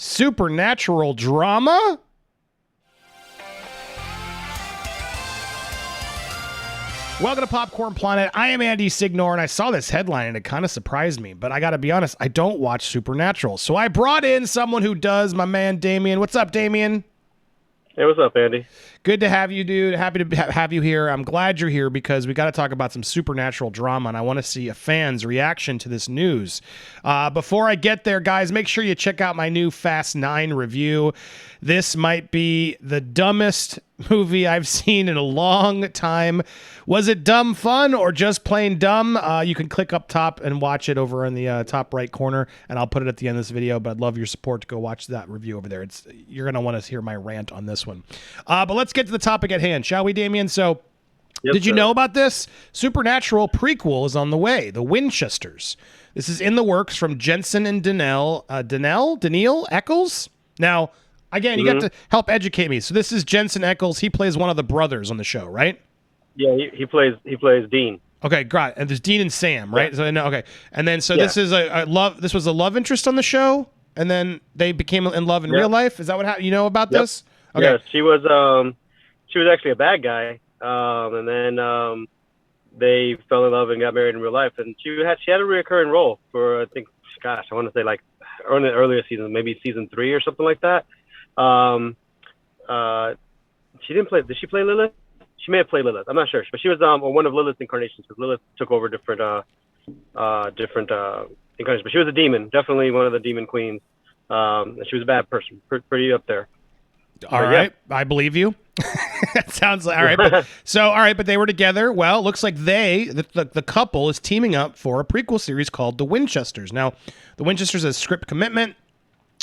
Supernatural drama? Welcome to Popcorn Planet. I am Andy Signore, and I saw this headline, and it kind of surprised me. But I got to be honest, I don't watch Supernatural. So I brought in someone who does, my man Damien. What's up, Damien? Hey, what's up, Andy? Good to have you, dude. Happy to have you here. I'm glad you're here because we got to talk about some supernatural drama, and I want to see a fan's reaction to this news. Before I get there, guys, make sure you check out my new Fast 9 review. This might be the dumbest movie I've seen in a long time. Was it dumb fun or just plain dumb? You can click up top and watch it over in the top right corner, and I'll put it at the end of this video, but I'd love your support to go watch that review over there. You're going to want to hear my rant on this one. But let's get to the topic at hand, shall we, Damien? So, did you know about this? Supernatural prequel is on the way, The Winchesters. This is in the works from Jensen and Danielle Ackles. Now, again, you got to help educate me. So this is Jensen Ackles. He plays one of the brothers on the show, right? Yeah, he plays Dean. Okay, great. And there's Dean and Sam, right? Yeah. So no, okay. And then yeah. This is a love. This was a love interest on the show, and then they became in love in real life. Is that what happened? You know about this? Okay. Yeah, she was actually a bad guy, and then they fell in love and got married in real life. And she had a recurring role for, I think, I want to say like in the earlier season, maybe season 3 or something like that. She didn't play. Did she play Lilith? She may have played Lilith. I'm not sure, but she was one of Lilith's incarnations because Lilith took over different incarnations. But she was a demon, definitely one of the demon queens. And she was a bad person, pretty up there. All right, yeah. I believe you. That sounds like all right. But they were together. Well, it looks like the couple is teaming up for a prequel series called The Winchesters. Now, The Winchesters has script commitment.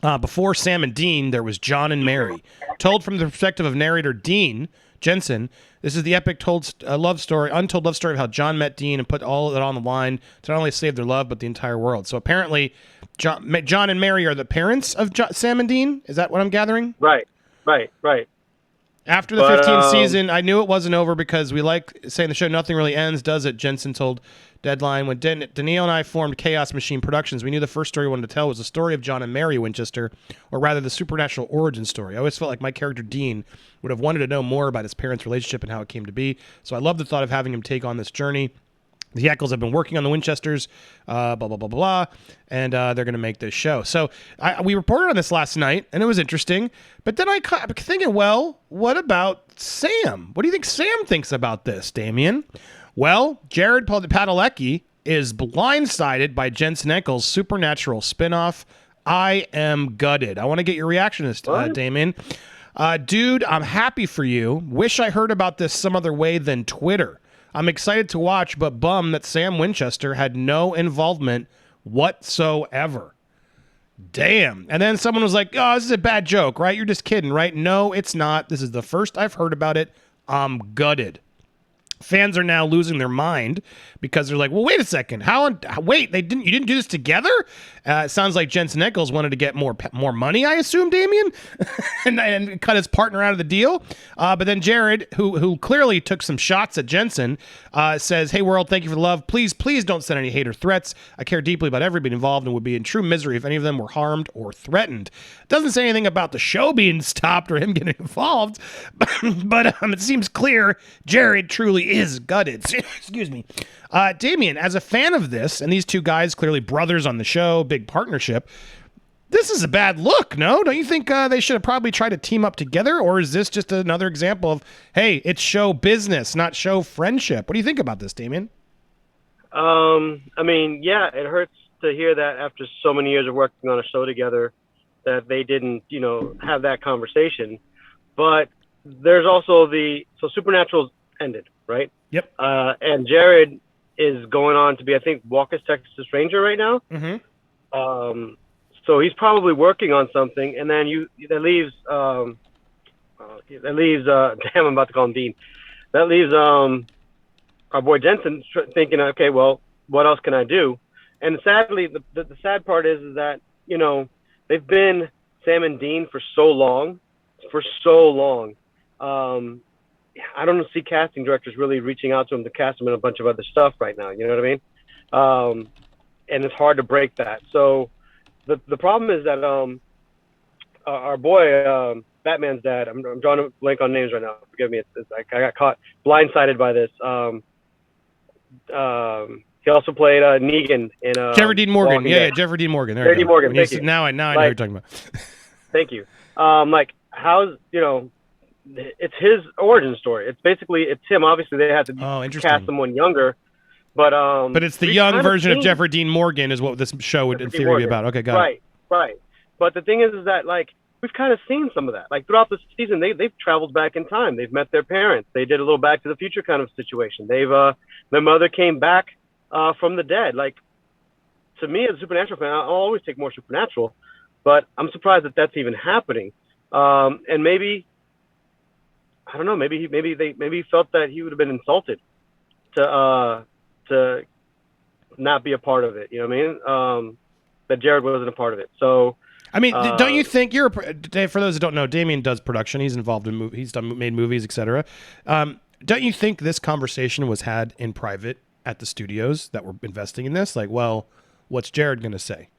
Before Sam and Dean, there was John and Mary. Told from the perspective of narrator Dean Jensen, this is the epic untold love story of how John met Dean and put all of it on the line to not only save their love, but the entire world. So apparently, John and Mary are the parents of Sam and Dean? Is that what I'm gathering? Right. After the 15th season, I knew it wasn't over because we like saying the show nothing really ends, does it? Jensen told Deadline. When Danielle and I formed Chaos Machine Productions, we knew the first story we wanted to tell was the story of John and Mary Winchester, or rather the supernatural origin story. I always felt like my character Dean would have wanted to know more about his parents' relationship and how it came to be, so I love the thought of having him take on this journey. The Ackles have been working on the Winchesters, blah, blah, blah, blah, and they're going to make this show. So we reported on this last night, and it was interesting. But then I'm thinking, well, what about Sam? What do you think Sam thinks about this, Damien? Well, Jared Padalecki is blindsided by Jensen Ackles' Supernatural spinoff. I am gutted. I want to get your reaction to this, Damien. Dude, I'm happy for you. Wish I heard about this some other way than Twitter. I'm excited to watch, but bummed that Sam Winchester had no involvement whatsoever. Damn. And then someone was like, oh, this is a bad joke, right? You're just kidding, right? No, it's not. This is the first I've heard about it. I'm gutted. Fans are now losing their mind because they're like, well, wait a second. You didn't do this together? It sounds like Jensen Ackles wanted to get more money, I assume, Damien, and cut his partner out of the deal. But then Jared, who clearly took some shots at Jensen, says, hey, world, thank you for the love. Please don't send any hate or threats. I care deeply about everybody involved and would be in true misery if any of them were harmed or threatened. Doesn't say anything about the show being stopped or him getting involved, but it seems clear Jared truly is gutted. Excuse me. Damien, as a fan of this, and these two guys clearly brothers on the show, big partnership, this is a bad look, no? Don't you think they should have probably tried to team up together? Or is this just another example of, hey, it's show business, not show friendship? What do you think about this, Damien? I mean, yeah, it hurts to hear that after so many years of working on a show together that they didn't, have that conversation. But there's also so Supernatural's ended, right? Yep. And Jared is going on to be, I think, Walker's Texas Ranger right now. Mm-hmm. So he's probably working on something, and then that leaves damn, I'm about to call him Dean. That leaves our boy Jensen thinking, okay, well, what else can I do? And sadly, the sad part is that they've been Sam and Dean for so long. I don't see casting directors really reaching out to him to cast him in a bunch of other stuff right now. You know what I mean? And it's hard to break that. So the problem is that our boy Batman's dad. I'm drawing a blank on names right now. Forgive me. I got caught blindsided by this. He also played Negan in Jeffrey Dean Morgan. Walking Yeah, Dead. Jeffrey Dean Morgan. There Jeffrey you Dean go. Morgan. When you Thank said- you. Now I know who you're talking about. Thank you. Like, how's it's his origin story. It's him. Obviously, they had to interesting. cast someone younger, but it's the young version of Jeffrey Dean Morgan is what this show would in theory be about. Okay, got it. Right. But the thing is that like we've kind of seen some of that. Like throughout the season, they've traveled back in time. They've met their parents. They did a little Back to the Future kind of situation. Their mother came back from the dead. Like, to me as a Supernatural fan, I'll always take more Supernatural, but I'm surprised that that's even happening. And maybe, I don't know, maybe he felt that he would have been insulted to not be a part of it. You know what I mean? That Jared wasn't a part of it. So, I mean, don't you think for those who don't know, Damien does production. He's involved in made movies, etc. Don't you think this conversation was had in private at the studios that were investing in this? Like, well, what's Jared going to say?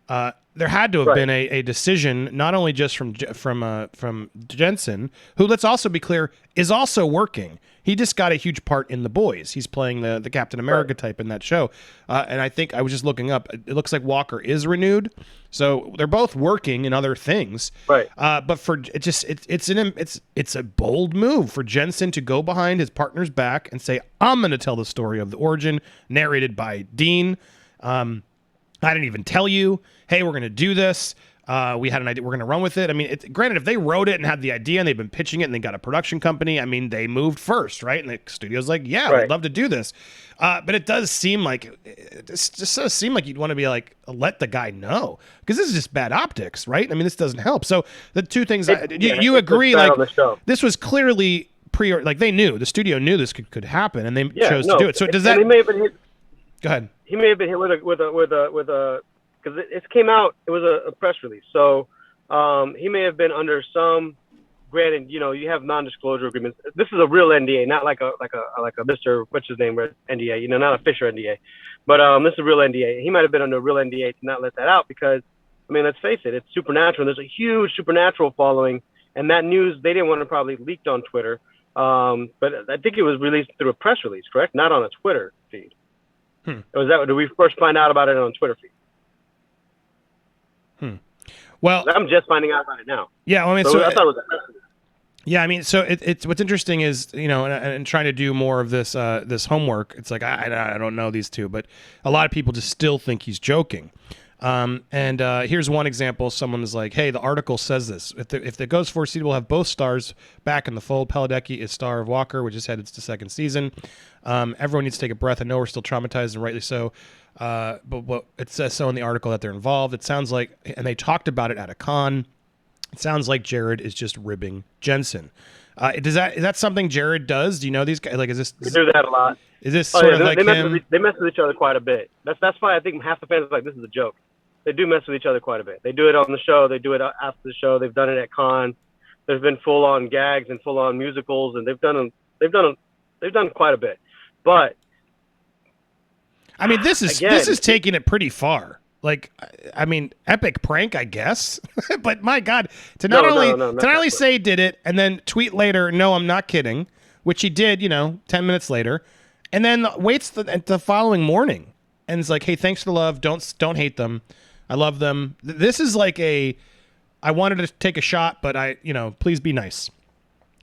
There had to have been a decision, not only just from Jensen, who, let's also be clear, is also working. He just got a huge part in The Boys. He's playing the Captain America type in that show. And I think I was just looking up. It looks like Walker is renewed, so they're both working in other things. Right. But it's a bold move for Jensen to go behind his partner's back and say, "I'm going to tell the story of the origin," narrated by Dean. I didn't even tell you, hey, we're going to do this. We had an idea. We're going to run with it. I mean, granted, if they wrote it and had the idea and they've been pitching it and they got a production company, I mean, they moved first, right? And the studio's like, yeah, we'd love to do this. But it does seem like, you'd want to be like, let the guy know. Because this is just bad optics, right? I mean, this doesn't help. So the two things, you agree, like, this was clearly they knew, the studio knew this could happen and they chose to do it. So does that... Go ahead. He may have been hit with a because it came out. It was a press release, so he may have been under some. Granted, you have non-disclosure agreements. This is a real NDA, not like a Mr. What's his name NDA. Not a Fisher NDA, but this is a real NDA. He might have been under a real NDA to not let that out because, I mean, let's face it, it's Supernatural. There's a huge Supernatural following, and that news they didn't want to probably leaked on Twitter. But I think it was released through a press release, correct? Not on a Twitter feed. Did we first find out about it on Twitter feed? Well, I'm just finding out about it now. Yeah, well, I mean, so I thought it was. Yeah, I mean, so it's what's interesting is and trying to do more of this this homework. It's like I don't know these two, but a lot of people just still think he's joking. And here's one example. Someone is like, hey, the article says this. If the Ghost Force seed will have both stars back in the fold, Padalecki is star of Walker, which is headed to second season. Everyone needs to take a breath. I know we're still traumatized, and rightly so. But it says so in the article that they're involved. It sounds like, and they talked about it at a con. It sounds like Jared is just ribbing Jensen. Is that something Jared does? Do you know these guys? Like, is this? We do that a lot. Is this sort of like him? They mess with each other quite a bit. That's why I think half the fans are like, this is a joke. They do mess with each other quite a bit. They do it on the show. They do it after the show. They've done it at con. There's been full on gags and full on musicals, and they've done quite a bit. But I mean, this is taking it pretty far. Like, I mean, epic prank, I guess. But my God, to not only say he did it and then tweet later, no, I'm not kidding, which he did, 10 minutes later, and then waits the following morning and is like, hey, thanks for the love. Don't hate them. I love them. This is like I wanted to take a shot, but please be nice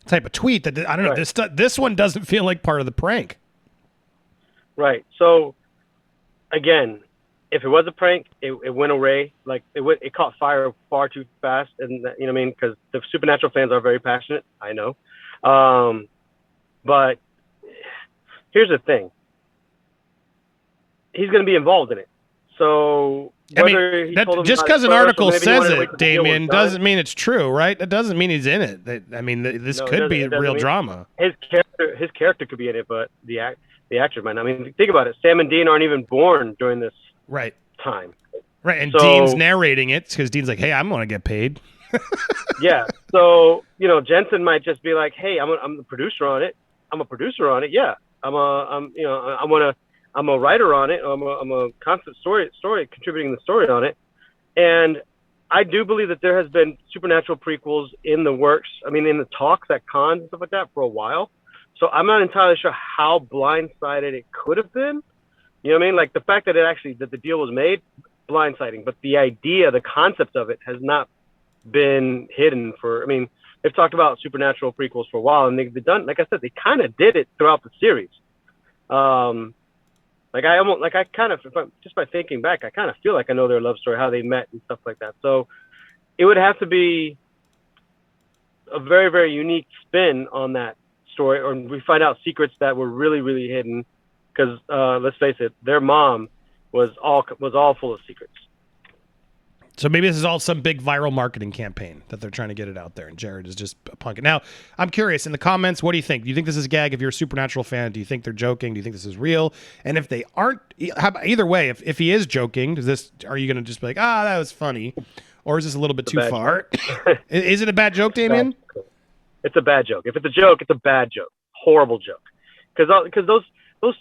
type of tweet that I don't know. This one doesn't feel like part of the prank. Right. So again, if it was a prank, it went away. Like it caught fire far too fast, and you know what I mean, because the Supernatural fans are very passionate. I know, but here's the thing: he's going to be involved in it. So just because an article says it, Damien, doesn't mean it's true, right? That doesn't mean he's in it. I mean, this could be real drama. His character could be in it, but the actor might not. I mean, think about it. Sam and Dean aren't even born during this time. Right, and Dean's narrating it because Dean's like, hey, I'm going to get paid. Yeah, so, Jensen might just be like, hey, I'm the producer on it. I'm a producer on it, yeah. I'm a writer on it. I'm a constant story contributing the story on it. And I do believe that there has been supernatural prequels in the works. I mean, in the talks at cons and stuff like that for a while. So I'm not entirely sure how blindsided it could have been. You know what I mean? Like the fact that that the deal was made, blindsiding. But the idea, the concept of it has not been hidden for, I mean, they've talked about supernatural prequels for a while, and they've done, like I said, they kind of did it throughout the series. Just by thinking back, I kind of feel like I know their love story, how they met and stuff like that. So it would have to be a very, very unique spin on that story, or we find out secrets that were really, really hidden. Because let's face it, their mom was all full of secrets. So maybe this is all some big viral marketing campaign that they're trying to get it out there, and Jared is just punking. Now, I'm curious, in the comments, what do you think? Do you think this is a gag? If you're a Supernatural fan, do you think they're joking? Do you think this is real? And if they aren't, either way, if he is joking, are you going to just be like, that was funny? Or is this a little bit too far? Is it a bad joke, Damien? It's a bad joke. If it's a joke, it's a bad joke. Horrible joke. Because those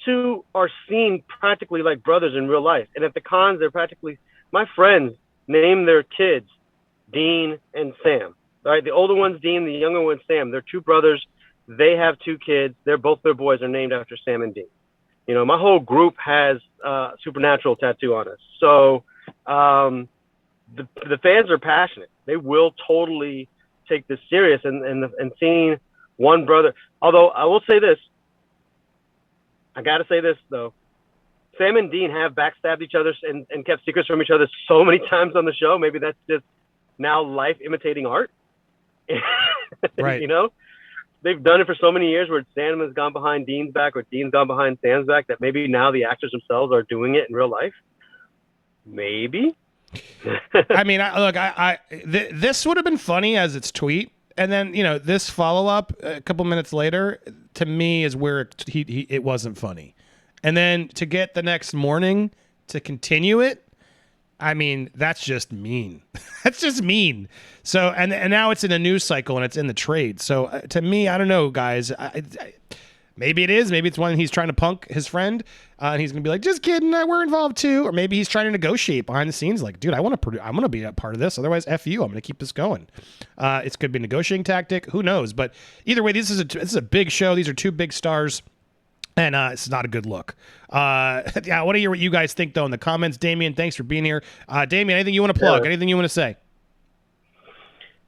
two are seen practically like brothers in real life. And at the cons, they're practically, my friends name their kids Dean and Sam. All right, the older one's Dean, the younger one's Sam. They're two brothers. They have two kids. Their boys are named after Sam and Dean. You know, my whole group has Supernatural tattoo on us. So the fans are passionate. They will totally take this serious. And seeing one brother, although I will say this, I got to say this though. Sam and Dean have backstabbed each other and kept secrets from each other so many times on the show. Maybe that's just now life imitating art. Right. You know, they've done it for so many years where Sam has gone behind Dean's back or Dean's gone behind Sam's back, that maybe now the actors themselves are doing it in real life. Maybe. I mean, this would have been funny as its tweet. And then, you know, this follow up a couple minutes later, to me, is where it wasn't funny. And then to get the next morning to continue it, I mean, that's just mean. That's just mean. So, and now it's in a news cycle and it's in the trade. So to me, I don't know, guys. Maybe it is. Maybe it's one he's trying to punk his friend, and he's gonna be like, "Just kidding, we're involved too." Or maybe he's trying to negotiate behind the scenes, like, "Dude, I want to be a part of this. Otherwise, f you. I'm gonna keep this going." It could be a negotiating tactic. Who knows? But either way, this is a big show. These are two big stars. And it's not a good look. Yeah, I want to hear what you guys think, though, in the comments. Damien, thanks for being here. Damien, anything you want to plug? Yeah. Anything you want to say?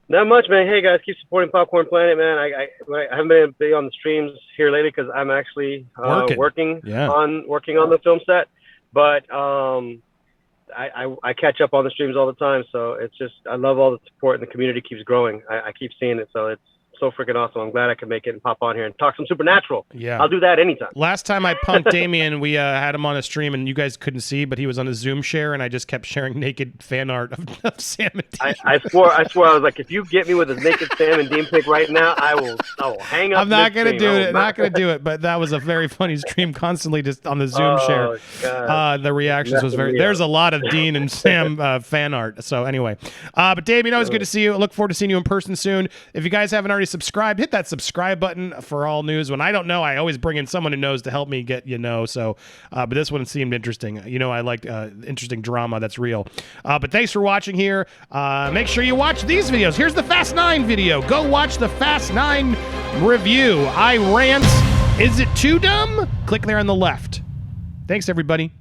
Not much, man. Hey, guys, keep supporting Popcorn Planet, man. I haven't been able to be on the streams here lately because I'm actually working on the film set. But I catch up on the streams all the time. So it's just, I love all the support, and the community keeps growing. I keep seeing it. So it's so freaking awesome. I'm glad I could make it and pop on here and talk some Supernatural. Yeah. I'll do that anytime. Last time I punked Damien, we had him on a stream, and you guys couldn't see, but he was on a Zoom share, and I just kept sharing naked fan art of Sam and Dean. I swore I was like, if you get me with a naked Sam and Dean pic right now, I will hang up. I'm not going to do it. Not going to do it, but that was a very funny stream, constantly just on the Zoom share. God. The reactions was very, there's a lot of Dean and Sam fan art. So anyway, but Damien, always good to see you. I look forward to seeing you in person soon. If you guys haven't already subscribed, hit that subscribe button for all news. When I don't know, I always bring in someone who knows to help me get So, but this one seemed interesting. You know, I like interesting drama that's real. But thanks for watching here. Make sure you watch these videos. Here's the Fast 9 video. Go watch the Fast 9 review. I rant. Is it too dumb? Click there on the left. Thanks, everybody.